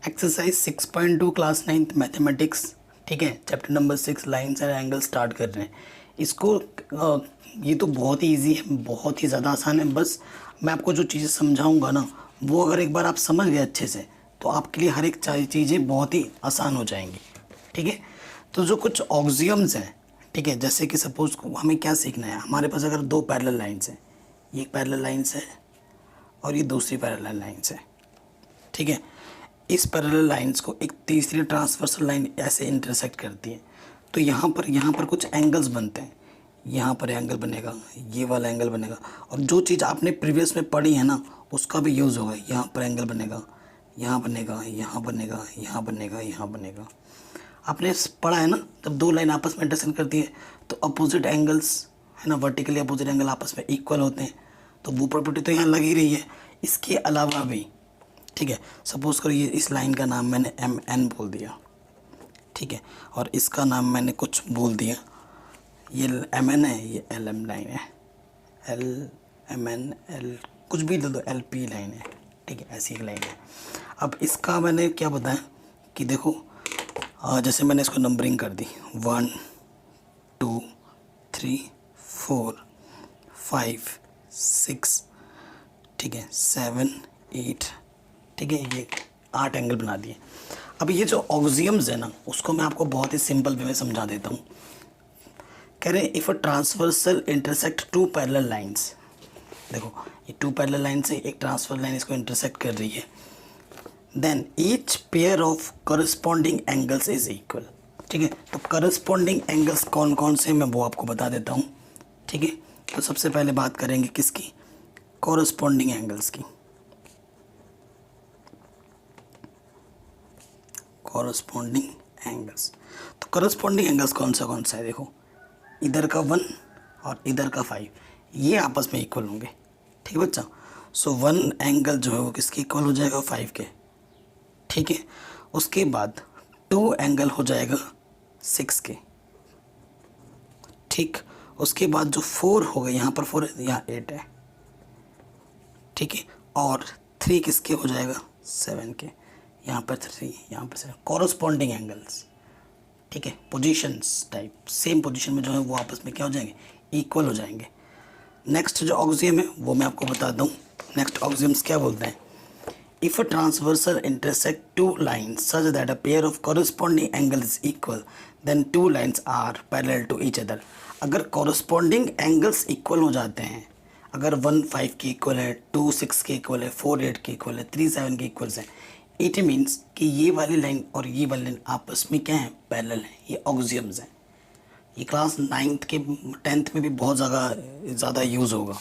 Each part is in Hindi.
Exercise 6.2 class 9th mathematics. ठीक है, chapter number 6 lines and angle start कर रहे हैं। इसको ये तो बहुत ही ईजी है, बहुत ही ज़्यादा आसान है। बस मैं आपको जो चीज़ें समझाऊंगा ना, वो अगर एक बार आप समझ गए अच्छे से, तो आपके लिए हर एक चीज़ें बहुत ही आसान हो जाएंगी। ठीक है, तो जो कुछ ऑक्सियम्स हैं, ठीक है, जैसे कि सपोज हमें क्या सीखना है। हमारे पास अगर दो पैरेलल लाइन्स हैं, ये एक पैरेलल लाइन्स है और ये दूसरी पैरेलल लाइन्स है। ठीक है, इस पैरेलल लाइंस को एक तीसरी ट्रांसवर्सल लाइन ऐसे इंटरसेक्ट करती है, तो यहाँ पर कुछ एंगल्स बनते हैं। यहाँ पर एंगल बनेगा, ये वाला एंगल बनेगा, और जो चीज़ आपने प्रीवियस में पढ़ी है ना, उसका भी यूज़ होगा। यहाँ पर एंगल बनेगा, यहाँ बनेगा, यहाँ बनेगा, यहाँ बनेगा, यहाँ बनेगा। आपने पढ़ा है ना, जब दो लाइन आपस में इंटरसेक्ट करती है तो अपोजिट एंगल्स है ना, वर्टिकली अपोजिट एंगल आपस में इक्वल होते हैं। तो वो प्रॉपर्टी तो यहाँ लग ही रही है। इसके अलावा भी, ठीक है, सपोज करिए इस लाइन का नाम मैंने एम एन बोल दिया, ठीक है, और इसका नाम मैंने कुछ बोल दिया। ये एम एन है, ये एल एम लाइन है, एल एम एन एल कुछ भी दे दो, एल पी लाइन है। ठीक है, ऐसी एक लाइन है। अब इसका मैंने क्या बताया कि देखो, जैसे मैंने इसको नंबरिंग कर दी 1 2 3 4 5 6, ठीक है, 7 8, ठीक है, ये 8 एंगल बना दिए। अब ये जो ऑक्सियम्स है ना, उसको मैं आपको बहुत ही सिंपल वे में समझा देता हूँ। कह रहे हैं if a transversal intersect two parallel lines. देखो, ये टू पैरेलल लाइन से एक ट्रांसफर लाइन इसको इंटरसेक्ट कर रही है, then each pair of corresponding angles is equal. ठीक है, तो करस्पॉन्डिंग एंगल्स कौन कौन से मैं वो आपको बता देता हूँ। ठीक है, तो सबसे पहले बात करेंगे किसकी, कॉरस्पॉन्डिंग एंगल्स की। कॉरस्पॉन्डिंग एंगल्स, तो कॉरस्पॉन्डिंग एंगल्स कौन सा है, देखो इधर का 1 और इधर का 5, ये आपस में इक्वल होंगे। ठीक है बच्चा, सो 1 एंगल जो है वो किसके इक्वल हो जाएगा, 5 के। ठीक है, उसके बाद 2 एंगल हो जाएगा 6 के। ठीक, उसके बाद जो 4 हो गए, यहाँ पर 4 है, यहाँ 8 है। ठीक है, और 3 किसके हो जाएगा, 7 के। यहाँ पर 3, यहाँ पर 7, कॉरस्पॉन्डिंग एंगल्स। ठीक है, पोजीशंस टाइप सेम पोजीशन में जो है वो आपस में क्या हो जाएंगे, इक्वल हो जाएंगे। नेक्स्ट जो ऑक्सियम है वो मैं आपको बताता हूँ। नेक्स्ट ऑक्सियम्स क्या बोलते हैं, if a transversal intersect two lines such that a pair of corresponding angle is equal, then two lines are parallel to each other. अगर कॉरस्पॉन्डिंग एंगल्स इक्वल हो जाते हैं, अगर 1 5 के इक्वल है, 2 6 के इक्वल है, 4 8 के इक्वल है, 3 7 के इक्वल है, इट मीन्स कि ये वाली लाइन और ये वाली लाइन आपस में क्या है, पैरेलल है। ये ऑक्सियम्स हैं। ये क्लास 9th के 10th में भी बहुत ज़्यादा यूज़ होगा।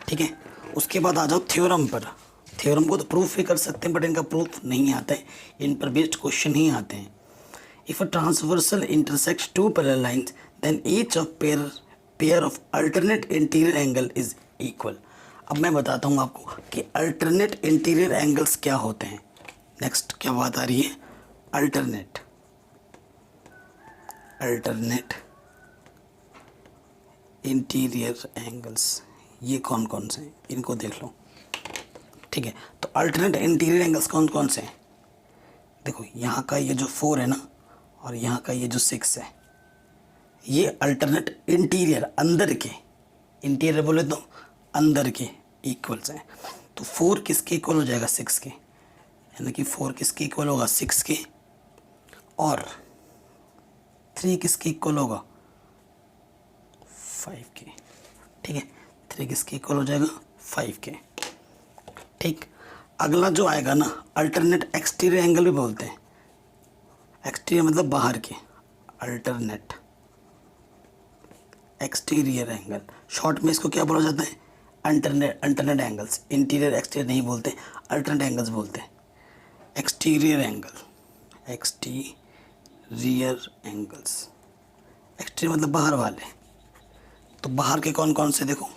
ठीक है, उसके बाद आ जाओ थ्योरम पर। थ्योरम को तो प्रूफ भी कर सकते हैं, बट इनका प्रूफ नहीं आता है, इन पर बेस्ड क्वेश्चन ही आते हैं। If a transversal intersects two parallel lines, then each of pair of alternate interior angle is equal. अब मैं बताता हूँ आपको कि अल्टरनेट इंटीरियर एंगल्स क्या होते हैं। नेक्स्ट क्या बात आ रही है, अल्टरनेट इंटीरियर एंगल्स। ये कौन कौन से हैं, इनको देख लो। ठीक है, तो अल्टरनेट इंटीरियर एंगल्स कौन कौन से हैं, देखो यहाँ का ये जो 4 है ना, और यहाँ का ये जो 6 है, ये अल्टरनेट इंटीरियर अंदर के, इंटीरियर बोले तो अंदर के इक्वल्स हैं। तो 4 किसके इक्वल हो जाएगा, 6 के, यानी कि 4 किसके इक्वल होगा, 6 के, और 3 किसके इक्वल होगा, 5 के। ठीक है, 3 किसके इक्वल हो जाएगा, 5 के। ठीक, अगला जो आएगा ना, अल्टरनेट एक्सटीरियर एंगल भी बोलते हैं। एक्सटीरियर मतलब बाहर के, अल्टरनेट एक्सटीरियर एंगल, शॉर्ट में इसको क्या बोला जाता है, अल्टरनेट एंगल्स। इंटीरियर एक्सटीरियर नहीं बोलते, अल्टरनेट एंगल्स बोलते हैं। Exterior angle, exterior angles, exterior मतलब बाहर वाले। तो बाहर के कौन कौन से, देखो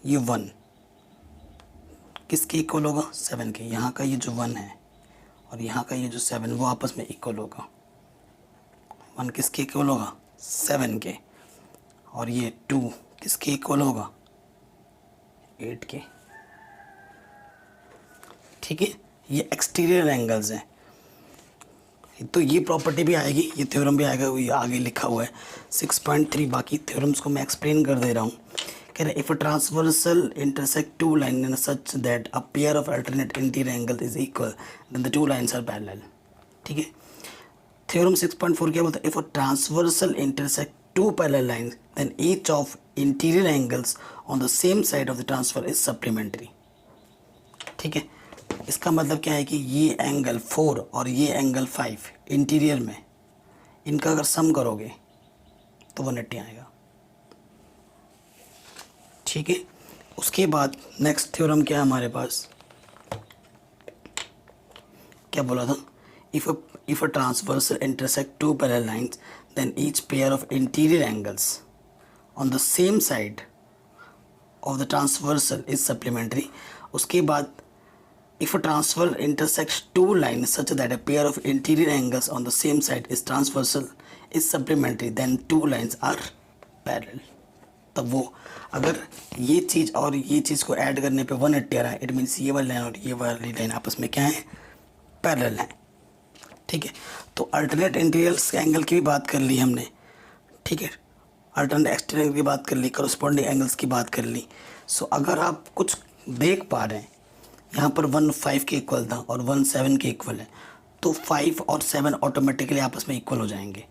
ये 1 किसके इक्वल होगा, 7 के। यहाँ का ये जो 1 है और यहाँ का ये जो 7, वो आपस में इक्वल होगा। 1 किसके इक्वल होगा, 7 के, और ये 2 किसके इक्वल होगा, 8 के। ठीक है, ये एक्सटीरियर एंगल्स हैं। तो ये प्रॉपर्टी भी आएगी, ये थ्योरम भी आएगा, ये आगे लिखा हुआ है 6.3। बाकी थ्योरम्स को मैं एक्सप्लेन कर दे रहा हूँ। कह रहे if a transversal intersect two line in such that a pair of alternate interior angle is equal then the two lines are parallel. ठीक है, थ्योरम 6.4 क्या बोलता है? If a transversal intersect two parallel lines then each of interior angles on the same side of the transfer is supplementary. ठीक है, इसका मतलब क्या है कि ये एंगल 4 और ये एंगल 5 इंटीरियर में, इनका अगर सम करोगे तो 180 आएगा। ठीक है, उसके बाद नेक्स्ट थ्योरम क्या है हमारे पास? क्या बोला था? If a transversal intersect two parallel lines then each pair of interior angles on the same side of the transversal is supplementary. उसके बाद if a transversal intersects two lines such that a pair of interior angles on the same side is transversal is supplementary then two lines are parallel। तब वो अगर ये चीज़ और ये चीज़ को ऐड करने पे 180 आ रहा है, इट मीन्स ये वाली लाइन और ये वाली लाइन आपस में क्या है? पैरेलल है। ठीक है, तो अल्टरनेट इंटीरियर एंगल की भी बात कर ली हमने। ठीक है, अल्टरनेट एक्सटीरियर की बात कर ली, करस्पॉन्डिंग एंगल्स की बात कर ली। सो अगर आप कुछ देख पा रहे हैं, यहाँ पर 1 5 के इक्वल था और 1 7 के इक्वल है, तो 5 और 7 ऑटोमेटिकली आपस में इक्वल हो जाएंगे।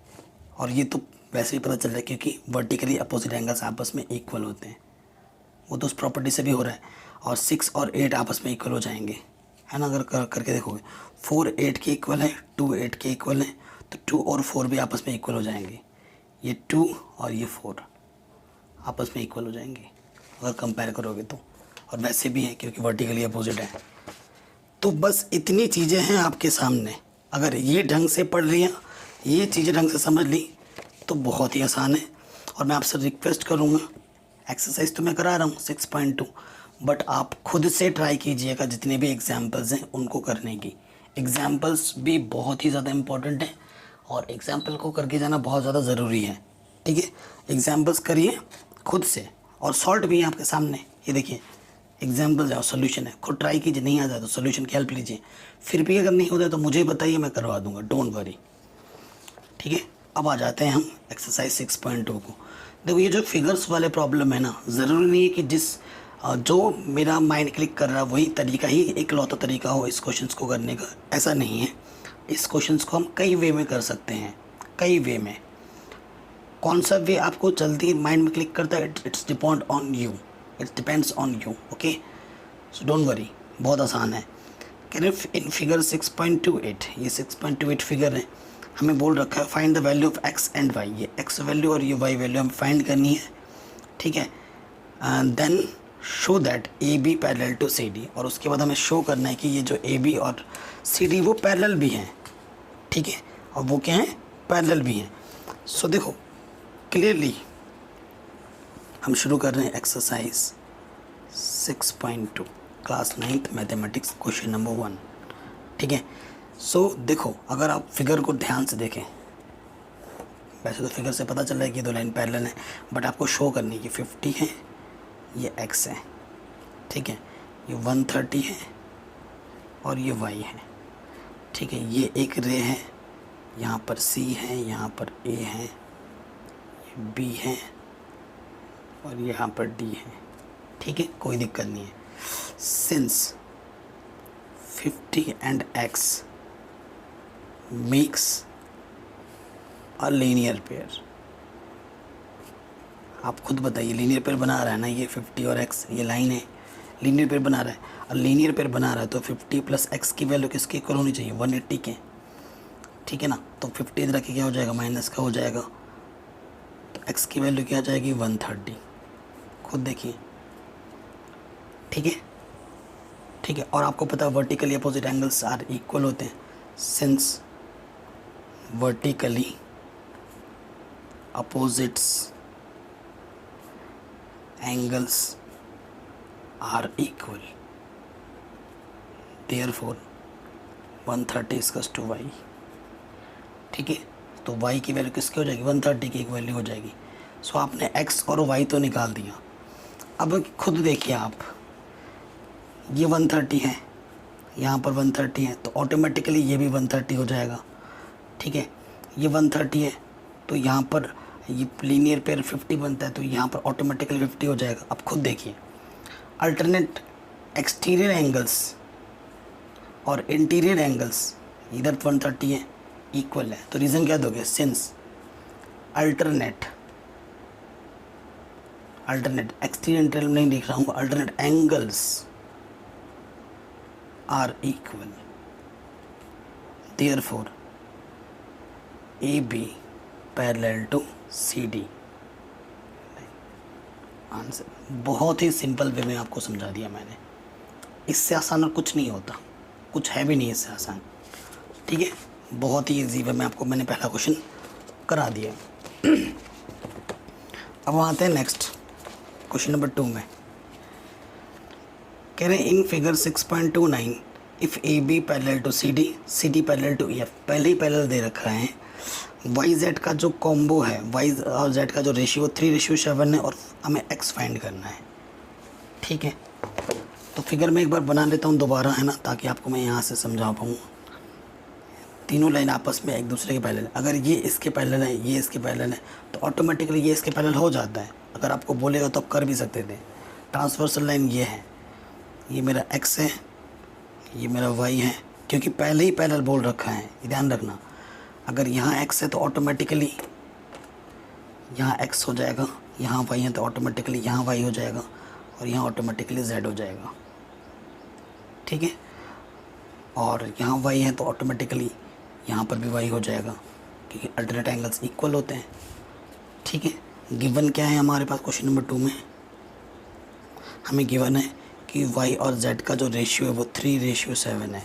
और ये तो वैसे ही पता चल रहा है क्योंकि वर्टिकली अपोजिट एंगल्स आपस में इक्वल होते हैं, वो तो उस प्रॉपर्टी से भी हो रहा है। और 6 और 8 आपस में इक्वल हो जाएंगे, है ना? अगर करके देखोगे 4 8 के इक्वल है, 2 8 के इक्वल है, तो 2 और 4 भी आपस में इक्वल हो जाएंगे। ये 2 और ये 4 आपस में इक्वल हो जाएंगे अगर कंपेयर करोगे तो, और वैसे भी है क्योंकि वर्टिकली अपोजिट है। तो बस इतनी चीज़ें हैं आपके सामने, अगर ये ढंग से पढ़ लिया, ये चीज़ें ढंग से समझ ली तो बहुत ही आसान है। और मैं आपसे रिक्वेस्ट करूँगा, एक्सरसाइज तो मैं करा रहा हूँ 6.2, बट आप खुद से ट्राई कीजिएगा जितने भी एग्जाम्पल्स हैं उनको करने की। एग्जाम्पल्स भी बहुत ही ज़्यादा इम्पोर्टेंट है और एग्जाम्पल को करके जाना बहुत ज़्यादा ज़रूरी है। ठीक है, एग्जाम्पल्स करिए खुद से, और सॉल्ट भी है आपके सामने, ये देखिए एग्जाम्पल्स है और सोल्यूशन है। खुद ट्राई कीजिए, नहीं आ जाए तो सोल्यूशन की हेल्प लीजिए। फिर भी अगर नहीं होता है तो मुझे बताइए, मैं करवा दूंगा, डोंट वरी। ठीक है, अब आ जाते हैं हम एक्सरसाइज 6.2 को। देखो ये जो फिगर्स वाले प्रॉब्लम है ना, ज़रूरी नहीं है कि जो मेरा माइंड क्लिक कर रहा है वही तरीका ही इकलौता तरीका हो इस क्वेश्चन को करने का, ऐसा नहीं है। इस क्वेश्चन को हम कई वे में कर सकते हैं, कई वे में। कौन सा वे आपको जल्दी माइंड में क्लिक करता है, it's depend on you, it depends on you. Okay, so don't worry, बहुत आसान है। कह रहे इन फिगर 6.28, ये 6.28 फिगर है, हमें बोल रखा है find the value of X and Y. ये एक्स वैल्यू और ये वाई वैल्यू हमें फाइंड करनी है। ठीक है, then show that A B parallel to C D, और उसके बाद हमें शो करना है कि ये जो ए बी और सी डी वो पैरेलल भी हैं। ठीक है, और वो क्या हैं? पैरेलल भी हैं। सो देखो क्लियरली हम शुरू कर रहे हैं exercise 6.2 class 9th mathematics question number 1। ठीक है, सो देखो अगर आप फिगर को ध्यान से देखें, वैसे तो फिगर से पता चल रहा है कि दो लाइन पैरेलल है, बट आपको शो करनी है कि 50 है, ये x है। ठीक है, ये 130 है और ये y है। ठीक है, ये एक रे है, यहाँ पर C है, यहाँ पर A है, ये B है और यहाँ पर D है। ठीक है, कोई दिक्कत नहीं है। Since 50 and x makes a linear pair, आप खुद बताइए, लीनियर पेयर बना रहा है ना, ये 50 और x, ये लाइन है, लीनियर पेयर बना रहा है। और लीनियर पेयर बना रहा है तो 50 प्लस x की वैल्यू किसके इक्वल होनी चाहिए? 180 के। ठीक है ना, तो 50 इधर के क्या हो जाएगा? माइनस का हो जाएगा, तो x की वैल्यू क्या आ जाएगी? 130। खुद देखिए। ठीक है, ठीक है, और आपको पता है vertically opposite angles are equal होते हैं। Since vertically opposites angles are equal, therefore 130 is equals to y। ठीक है, तो y की वैल्यू किसकी हो जाएगी? 130 की एक वैल्यू हो जाएगी। सो आपने x और y तो निकाल दिया। अब खुद देखिए आप, ये 130 है, यहाँ पर 130 है, तो ऑटोमेटिकली ये भी 130 हो जाएगा। ठीक है। ये 130 है तो यहाँ पर ये लीनियर पेयर 50 बनता है, तो यहाँ पर ऑटोमेटिकली 50 हो जाएगा। अब खुद देखिए, अल्टरनेट एक्सटीरियर एंगल्स और इंटीरियर एंगल्स इधर 130 है, इक्वल है, तो रीज़न क्या दोगे, सिंस अल्टरनेट एक्सटीरियर इंटीरियर नहीं लिख रहा हूँ, alternate angles are equal, therefore A B parallel to C D. Answer बहुत ही सिंपल वे में आपको समझा दिया मैंने, इससे आसान और कुछ नहीं होता, कुछ है भी नहीं इससे आसान, ठीक है। बहुत ही ईजी वे में आपको मैंने पहला क्वेश्चन करा दिया। अब आते हैं नेक्स्ट क्वेश्चन नंबर 2 में। कह रहे हैं in figure 6.29 if A B parallel to C D parallel to E F, पहले ही पैरेलल दे रखा है। वाई जेड का जो कॉम्बो है, वाई और जेड का जो रेशियो 3:7 है और हमें एक्स फाइंड करना है, ठीक है। तो फिगर में एक बार बना लेता हूँ दोबारा, है ना, ताकि आपको मैं यहाँ से समझा पाऊँ। तीनों लाइन आपस में एक दूसरे के पैरेलल है, अगर ये इसके पैरेलल है, ये इसके पैरेलल है, तो ऑटोमेटिकली ये इसके पैरेलल हो जाता है। अगर आपको बोलेगा तो आप कर भी सकते थे। ट्रांसवर्सल लाइन ये है, ये मेरा एक्स है, ये मेरा वाई है, क्योंकि पहले ही पैरेलल बोल रखा है, ध्यान रखना। अगर यहाँ एक्स है तो ऑटोमेटिकली यहाँ एक्स हो जाएगा, यहाँ वाई है तो ऑटोमेटिकली यहाँ वाई हो जाएगा, और यहाँ ऑटोमेटिकली जेड हो जाएगा, ठीक है। और यहाँ वाई है तो ऑटोमेटिकली यहाँ पर भी वाई हो जाएगा, क्योंकि अल्टरनेट एंगल्स इक्वल होते हैं, ठीक है। गिवन क्या है हमारे पास क्वेश्चन नंबर 2 में, हमें गिवन है कि y और z का जो रेशियो है वो 3:7 है।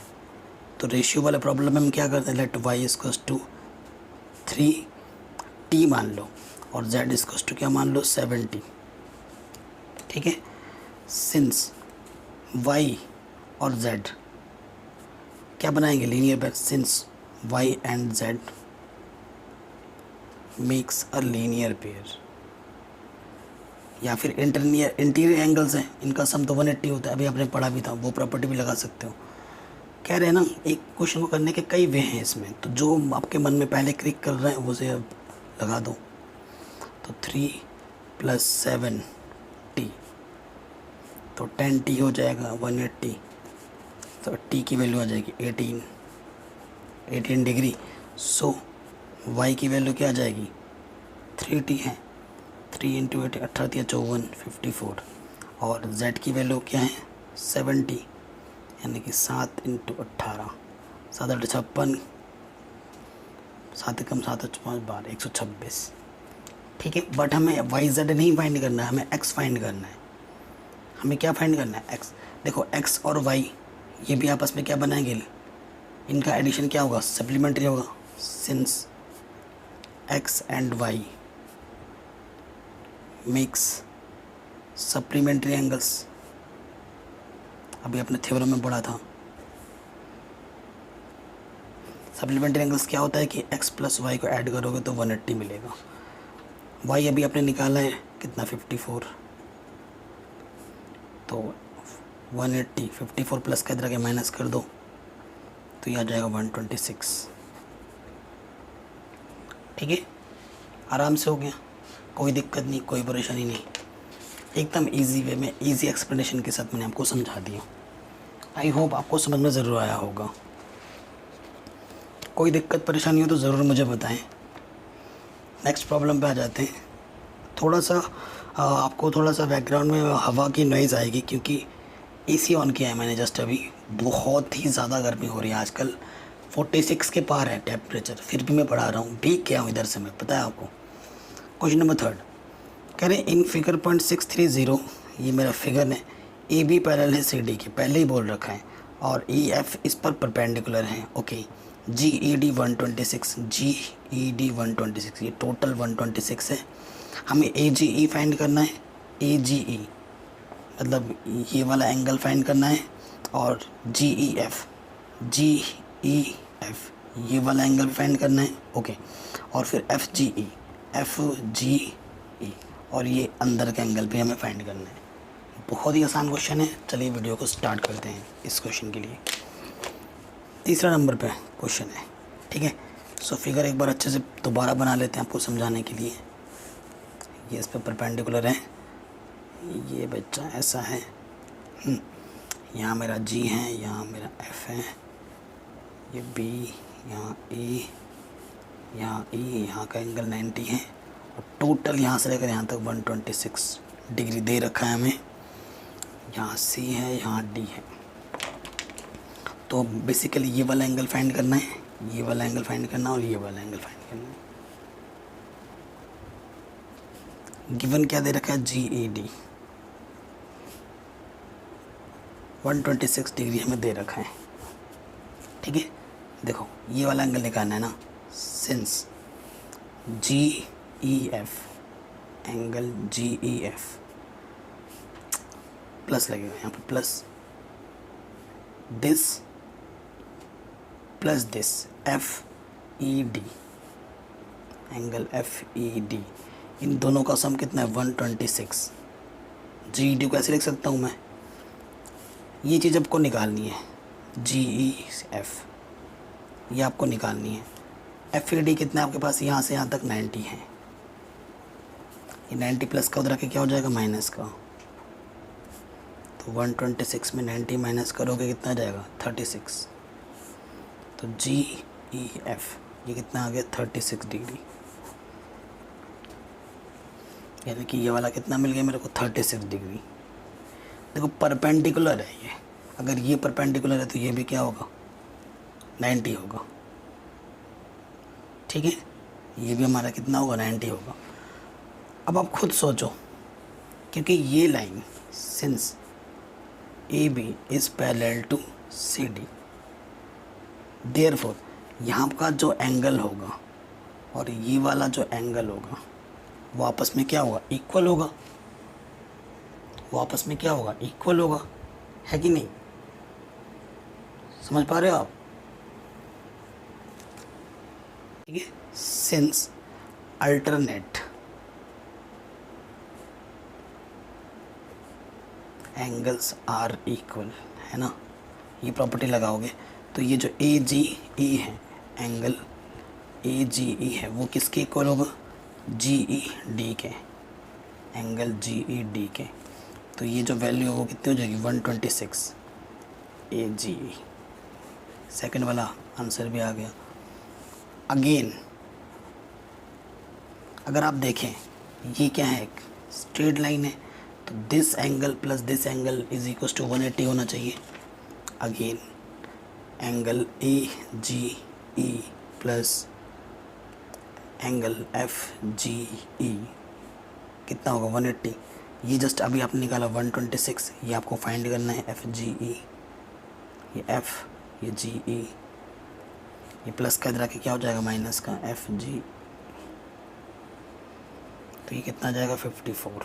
तो रेशियो वाले प्रॉब्लम में हम क्या करते हैं, late y equals to 3t मान लो और z इक्वल्स टू क्या मान लो 70, ठीक है। सिंस y और z क्या बनाएंगे, linear pair, since y and z makes a linear pair, या फिर इंटीरियर एंगल्स हैं, इनका सम तो 180 होता है, अभी आपने पढ़ा भी था, वो प्रॉपर्टी भी लगा सकते हो। कह रहे हैं ना, एक क्वेश्चन को करने के कई वे हैं इसमें, तो जो आपके मन में पहले क्लिक कर रहे हैं वो से लगा दो। तो 3 + 7t तो 10t हो जाएगा 180, तो t की वैल्यू आ जाएगी 18 डिग्री। सो y की वैल्यू क्या आ जाएगी, 3t है, 3 × 8 18 54 54, और z की वैल्यू क्या है 70, यानी कि 7 × 18 7 × 8 56, 7 कम 7 5 12 126, ठीक है। बट हमें वाई जेड नहीं फाइंड करना है, हमें एक्स फाइंड करना है। हमें क्या फाइंड करना है, एक्स। देखो एक्स और वाई ये भी आपस में क्या बनाएंगे, इनका एडिशन क्या होगा, सप्लीमेंट्री होगा। Since X and Y makes supplementary angles, अभी अपने थ्योरम में पढ़ा था। सप्लीमेंट्री एंगल्स क्या होता है कि x + y को ऐड करोगे तो 180 मिलेगा। y अभी आपने निकाला है कितना 54, तो 180 54 प्लस का इधर आगे माइनस कर दो तो ये आ जाएगा 126, ठीक है। आराम से हो गया, कोई दिक्कत नहीं, कोई परेशानी नहीं, एकदम इजी वे में इजी एक्सप्लेनेशन के साथ मैंने आपको समझा दिया। आई होप आपको समझ में ज़रूर आया होगा। कोई दिक्कत परेशानी हो तो ज़रूर मुझे बताएं। नेक्स्ट प्रॉब्लम पे आ जाते हैं। थोड़ा सा आपको थोड़ा सा बैकग्राउंड में हवा की नॉइज़ आएगी, क्योंकि एसी ऑन किया है मैंने जस्ट अभी। बहुत ही ज़्यादा गर्मी हो रही है आजकल, 46 के पार है टेम्परेचर, फिर भी मैं पढ़ा रहा हूँ, भीग गया हूँ इधर से मैं, पता है आपको। क्वेश्चन नंबर 3 कह रहे हैं इन फिगर 0.630, ये मेरा फिगर है, ए बी पैरेलल है सी डी के, पहले ही बोल रखा है, और ई एफ इस पर परपेंडिकुलर है, ओके। जी ई डी 126, ये टोटल 126 है। हमें ए जी ई फाइंड करना है, ए जी ई मतलब ये वाला एंगल फाइंड करना है, और जी ई एफ ये वाला एंगल फाइंड करना है, ओके। और फिर एफ जी ई और ये अंदर का एंगल भी हमें फाइंड करना है। बहुत ही आसान क्वेश्चन है, चलिए वीडियो को स्टार्ट करते हैं इस क्वेश्चन के लिए। तीसरा नंबर पे क्वेश्चन है, ठीक है। सो फिगर एक बार अच्छे से दोबारा बना लेते हैं आपको समझाने के लिए। ये इस पर परपेंडिकुलर है, ये बच्चा ऐसा है, यहाँ मेरा G है, यहाँ मेरा F है, ये B, यहाँ E, यहाँ E, यहाँ का एंगल 90 है और टोटल यहाँ से लेकर यहाँ तक 126 डिग्री दे रखा है हमें। यहाँ C है, यहाँ D है। तो बेसिकली ये वाला एंगल फाइंड करना है, ये वाला एंगल फाइंड करना है और ये वाला एंगल फाइंड करना है। गिवन क्या दे रखा है, GED 126 डिग्री हमें दे रखा है। ठीक है, देखो ये वाला एंगल निकालना है ना, since GEF, angle GEF plus लगेगा यहाँ पर, plus this plus this FED, angle FED, इन दोनों का सम कितना है 126। GED को ऐसे लिख सकता हूँ मैं, ये चीज़ आपको निकालनी है, GEF ये आपको निकालनी है। FED कितना है आपके पास, यहाँ से यहाँ तक 90 है, ये 90 प्लस का उधर के क्या हो जाएगा, माइनस का। तो 126 में 90 माइनस करोगे कितना जाएगा, 36। तो GEF ये कितना आ गया, 36 डिग्री, यानी कि ये वाला कितना मिल गया मेरे को, 36 डिग्री। देखो परपेंडिकुलर है ये, अगर ये परपेंडिकुलर है तो ये भी क्या होगा, 90 होगा। ठीक है, ये भी हमारा कितना होगा, 90 होगा। अब आप खुद सोचो, क्योंकि ये line since AB is parallel to CD, therefore यहाँ का जो एंगल होगा और ये वाला जो एंगल होगा वो आपस में क्या होगा, इक्वल होगा। वो आपस में क्या होगा, इक्वल होगा, है कि नहीं, समझ पा रहे हो आप। ठीक है, since alternate angles are equal, है ना, ये प्रॉपर्टी लगाओगे तो ये जो AGE है, एंगल AGE है, वो किसके इक्वल होगा, GED के, एंगल GED के। तो ये जो वैल्यू है वो कितनी हो जाएगी, 126 AGE। सेकंड वाला आंसर भी आ गया। अगेन अगर आप देखें, ये क्या है, एक स्ट्रेट लाइन है, तो this angle plus this angle is equal to 180 होना चाहिए। Again angle AGE plus angle FGE कितना होगा, 180। ये जस्ट अभी आपने निकाला 126, ये आपको फाइंड करना है, FGE, ये F, ये GE, ये प्लस का इधर के क्या हो जाएगा, माइनस का FG, तो ये कितना जाएगा, 54।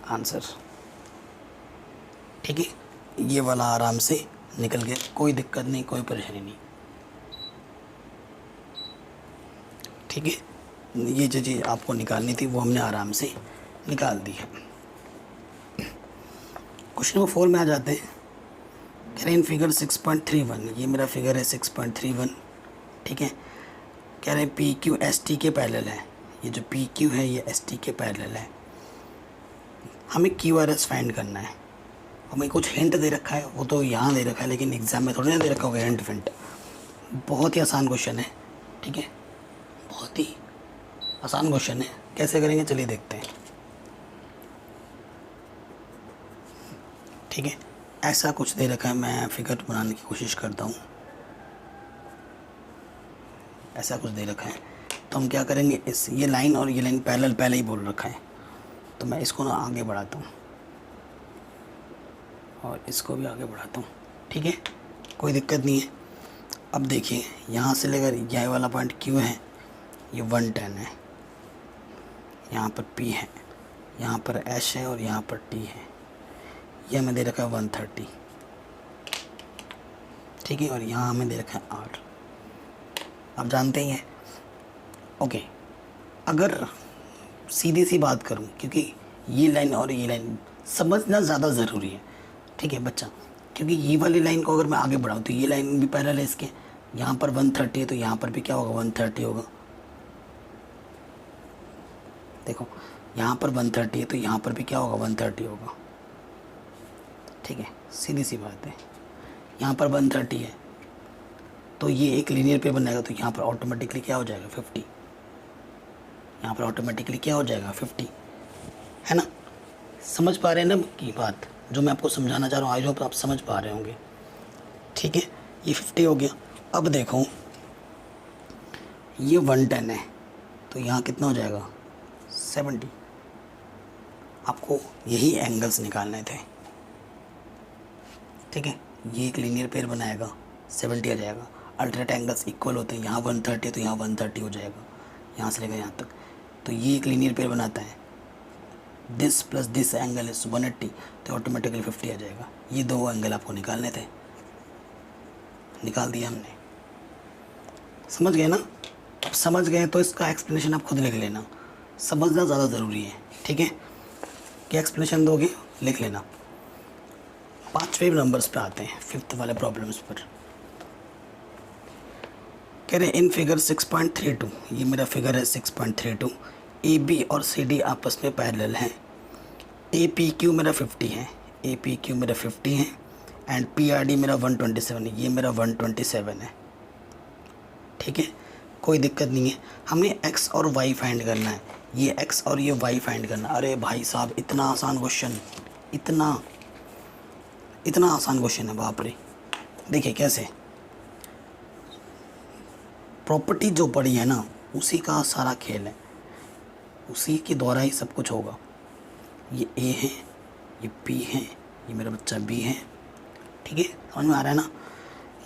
आंसर। ठीक है, ये वाला आराम से निकल गया, कोई दिक्कत नहीं, कोई परेशानी नहीं। ठीक है, ये जो चीज़ आपको निकालनी थी वो हमने आराम से निकाल दी है। क्वेश्चन नंबर 4 में आ जाते हैं। कह रहे हैं इन फिगर 6.31, ये मेरा फिगर है 6.31। ठीक है, कह रहे हैं PQ ST के पैरेलल है, ये जो PQ है ये ST के पैरेलल है। हमें QRS फाइंड करना है। हमें कुछ हिंट दे रखा है, वो तो यहाँ दे रखा है, लेकिन एग्जाम में थोड़ी ना दे रखा होगा हिंट फिंट। बहुत ही आसान क्वेश्चन है। ठीक है, बहुत ही आसान क्वेश्चन है। कैसे करेंगे चलिए देखते हैं। ठीक है, ऐसा कुछ दे रखा है, मैं फिगर बनाने की कोशिश करता हूँ। ऐसा कुछ दे रखा है तो हम क्या करेंगे, इस ये लाइन और ये लाइन पैरेलल पहले ही बोल रखा है, तो मैं इसको ना आगे बढ़ाता हूँ और इसको भी आगे बढ़ाता हूँ। ठीक है, कोई दिक्कत नहीं है। अब देखिए यहाँ से लेकर यह वाला पॉइंट Q है, ये 110 है, यहाँ पर P है, यहाँ पर H है और यहाँ पर T है। यह हमें दे रखा है 130। ठीक है, और यहाँ हमें दे रखा है R। आप जानते ही हैं। ओके, अगर सीधी सी बात करूं, क्योंकि ये लाइन और ये लाइन समझना ज़्यादा ज़रूरी है। ठीक है बच्चा, क्योंकि ये वाली लाइन को अगर मैं आगे बढ़ाऊँ तो ये लाइन भी पैरेलल है इसके, यहाँ पर 130 है तो यहाँ पर भी क्या होगा 130 होगा। देखो यहाँ पर 130 है तो यहाँ पर भी क्या होगा 130 होगा। ठीक है, सीधी सी बात है। यहाँ पर 130 है तो ये एक लीनियर पेयर बनाएगा तो यहाँ पर ऑटोमेटिकली क्या हो जाएगा 50, यहाँ पर ऑटोमेटिकली क्या हो जाएगा 50, है ना। समझ पा रहे हैं ना की बात जो मैं आपको समझाना चाह रहा हूँ, आई होप आप समझ पा रहे होंगे। ठीक है, ये 50 हो गया। अब देखो ये 110 है तो यहाँ कितना हो जाएगा 70। आपको यही एंगल्स निकालने थे। ठीक है, ये एक लीनियर पेयर बनाएगा 70 आ जाएगा। अल्टरनेट एंगल्स इक्वल होते हैं, यहाँ 130 है तो यहाँ 130 हो जाएगा, यहाँ से लेकर यहाँ तक। तो ये एक लीनियर पेयर बनाता है, this plus this angle is 180 तो ऑटोमेटिकली 50 आ जाएगा। ये दो एंगल आपको निकालने थे, निकाल दिया हमने। समझ गए ना। अब समझ गए तो इसका एक्सप्लेनेशन आप खुद लिख लेना, समझना ज़्यादा ज़रूरी है। ठीक है, क्या एक्सप्लेनेशन दोगे लिख लेना। 5वें नंबर्स पे आते हैं, 5th वाले प्रॉब्लम्स पर। कह रहे इन फिगर 6.32, ये मेरा फिगर है 6.32, ए बी और सी डी आपस में पैरेलल हैं। ए पी क्यू मेरा 50 है, ए पी क्यू मेरा 50 है एंड पी आर डी मेरा 127 है, ये मेरा 127 है। ठीक है, कोई दिक्कत नहीं है। हमें एक्स और वाई फाइंड करना है, ये एक्स और ये वाई फाइंड करना। अरे भाई साहब इतना आसान क्वेश्चन, इतना आसान क्वेश्चन है, बाप रे। देखिए कैसे, प्रॉपर्टी जो पड़ी है ना उसी का सारा खेल है, उसी के द्वारा ही सब कुछ होगा। ये ए है, ये पी है, ये मेरा बच्चा बी है। ठीक है, समझ में आ रहा है ना।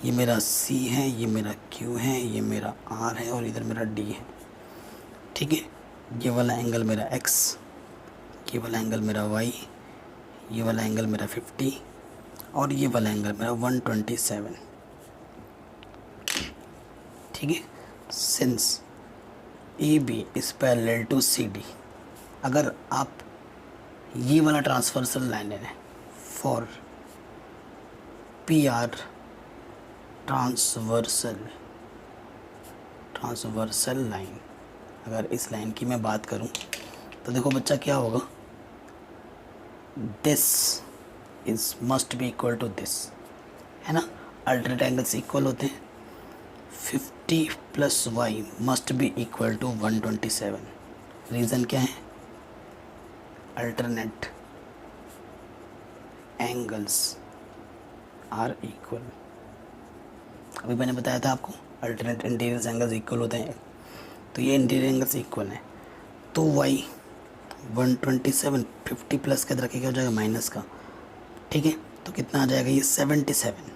ये मेरा सी है, ये मेरा क्यू है, ये मेरा आर है और इधर मेरा डी है। ठीक है, ये वाला एंगल मेरा एक्स, ये वाला एंगल मेरा वाई, ये वाला एंगल मेरा 50 और ये वाला एंगल मेरा 127। ठीक है, since A B is parallel to C D, अगर आप ये वाला ट्रांसवर्सल लाइन है for P R transversal line, अगर इस लाइन की मैं बात करूं तो देखो बच्चा क्या होगा, this is must be equal to this, है ना। अल्टरनेट एंगल्स इक्वल होते हैं। 50 plus Y must be equal to 127। Reason क्या है, अल्टरनेट एंगल्स आर इक्वल। अभी मैंने बताया था आपको अल्टरनेट इंटीरियर एंगल्स इक्वल होते हैं, तो ये इंटीरियर एंगल्स इक्वल हैं। तो वाई 127 50 प्लस के रखे क्या हो जाएगा माइनस का। ठीक है, तो कितना आ जाएगा ये 77।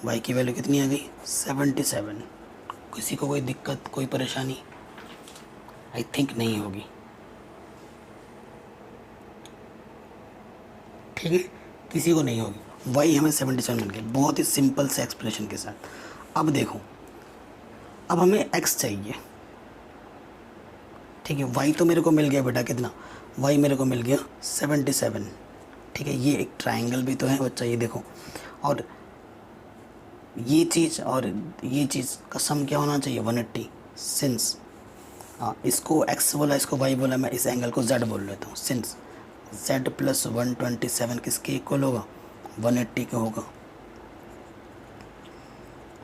वाई की वैल्यू कितनी आ गई 77। किसी को कोई दिक्कत कोई परेशानी आई थिंक नहीं होगी। ठीक है, किसी को नहीं होगी। वाई हमें 77 मिल गया, बहुत ही सिंपल से एक्सप्लेनेशन के साथ। अब देखो, अब हमें एक्स चाहिए। ठीक है, वाई तो मेरे को मिल गया बेटा कितना, वाई मेरे को मिल गया 77। ठीक है, ये एक ट्रायंगल भी तो है बच्चा, ये देखो। और ये चीज़ और ये चीज़ का सम क्या होना चाहिए 180। सिंस इसको एक्स बोला, इसको वाई बोला, मैं इस एंगल को जेड बोल लेता हूँ। सिंस z प्लस 127 किसके इक्वल होगा 180 के होगा।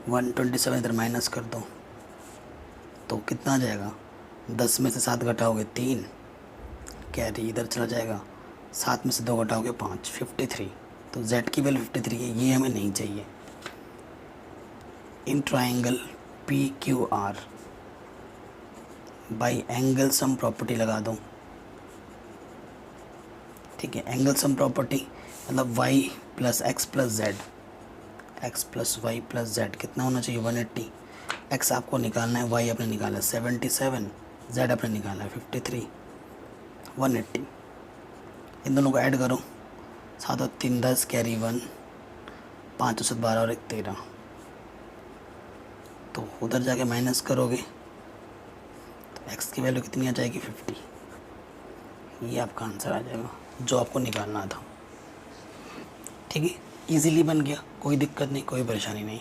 127 इधर माइनस कर दो तो कितना आ जाएगा, 10 में से 7 घटाओगे 3, कैरी इधर चला जाएगा, 7 में से 2 घटाओगे 5, 53। तो z की वैल्यू 53 है, ये हमें नहीं चाहिए। In triangle P Q R by angle sum property लगा दो। ठीक है, एंगल सम प्रॉपर्टी मतलब y plus X plus Z, X plus Y plus Z कितना होना चाहिए 180। x आपको निकालना है, y आपने निकाला है 77, z आपने निकाला है 53, 180। इन दोनों को ऐड करो, 7 और 3 10, कैरी 1, 5 और 7 12 और 1 13। तो उधर जाके माइनस करोगे तो x की वैल्यू कितनी आ जाएगी 50। ये आपका आंसर आ जाएगा जो आपको निकालना था। ठीक है, इजीली बन गया, कोई दिक्कत नहीं, कोई परेशानी नहीं।